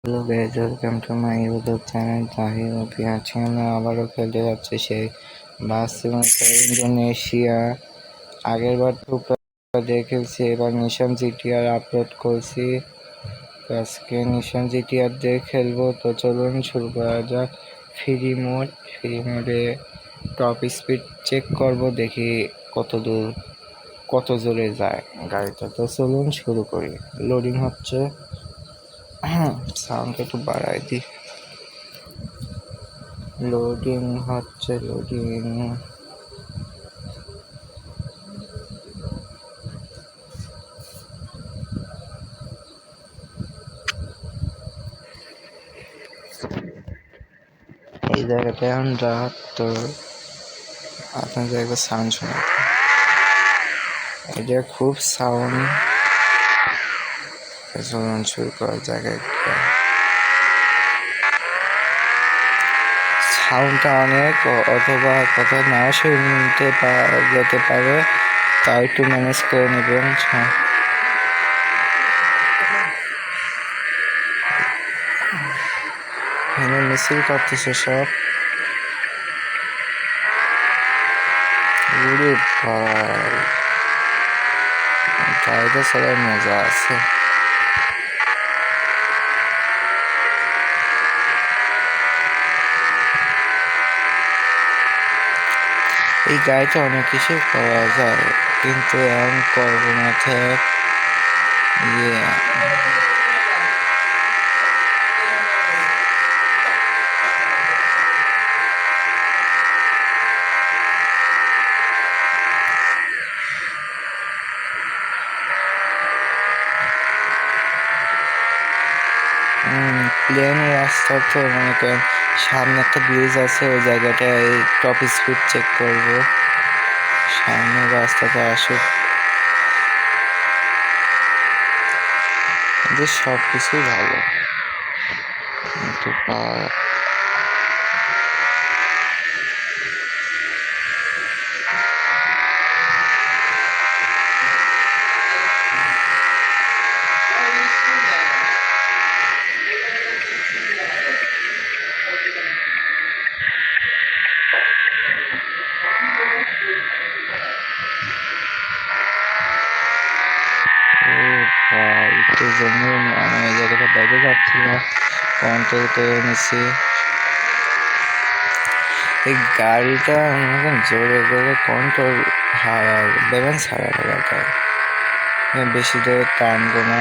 Hello guys, welcome to my YouTube channel Tahir OP. আজকে আমরা আবারও খেলতে যাচ্ছি সেই বার্সেলোনা ইন্দোনেশিয়া। আগের বার দিয়ে খেলছি, এবার নিশান জিটিআর আপলোড করছি। আজকে নিশান জিটিআর দিয়ে খেলবো। তো চলুন শুরু করা যাক। ফ্রি মোডে টপ স্পিড চেক করব, দেখি কত জোরে যায় গাড়িটা। তো চলুন শুরু করি। লোডিং হচ্ছে, সাউন্ড একটু বাড়াই দিই। লোডিং হচ্ছে। এই জায়গাতে আমরা তো আপনাদের একবার সাউন্ড শোনাতে, এটা খুব সাউন্ড। চলুন শুরু করার জায়গায় সাউন্ডটা অনেক, অথবা কথা নাও শুনতে যেতে পারে, তাও একটু ম্যানেজ করে নেবেন। এখানে মিছিল করতেছে সব। গাড়িটা চলার মজা আছে। এই গাড়িতে অনেক কিছু করা যায়, কিন্তু এখন করবো না। প্লেন রাস্তা, তো মনে করেন সামনে একটা ব্রিজ আছে, ওই জায়গাটায় টপ স্পিড চেক করবো। সামনে রাস্তাটা আসুক, এদের সব কিছুই ভালো, কিন্তু একটু জন্য আমি এই জায়গাটা বাইরে যাচ্ছিলাম, কন্ট্রোল করে নিছি। এই গাড়িটা জোরে জোরে কন্ট্রোল ব্যালেন্স হারাবে দরকার। বেশি জোরে টানবো না,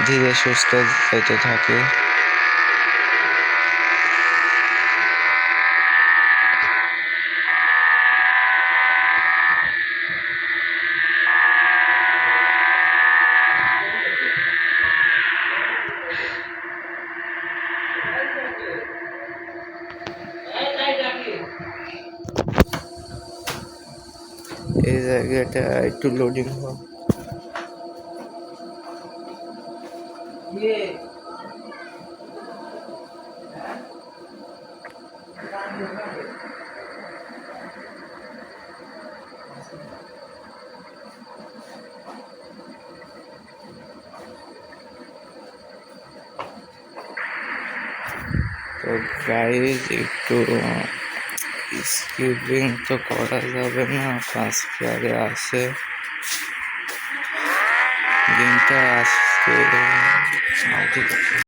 ধীরে সুস্থ যেতে থাকে। এই জায়গাটা একটু লোডিং হোক। তো গাইজ, একটু স্কিপিং তো করা যাবে না, 5 প্লেয়ারে আছে গেমটা আজকে। ঠিক আছে।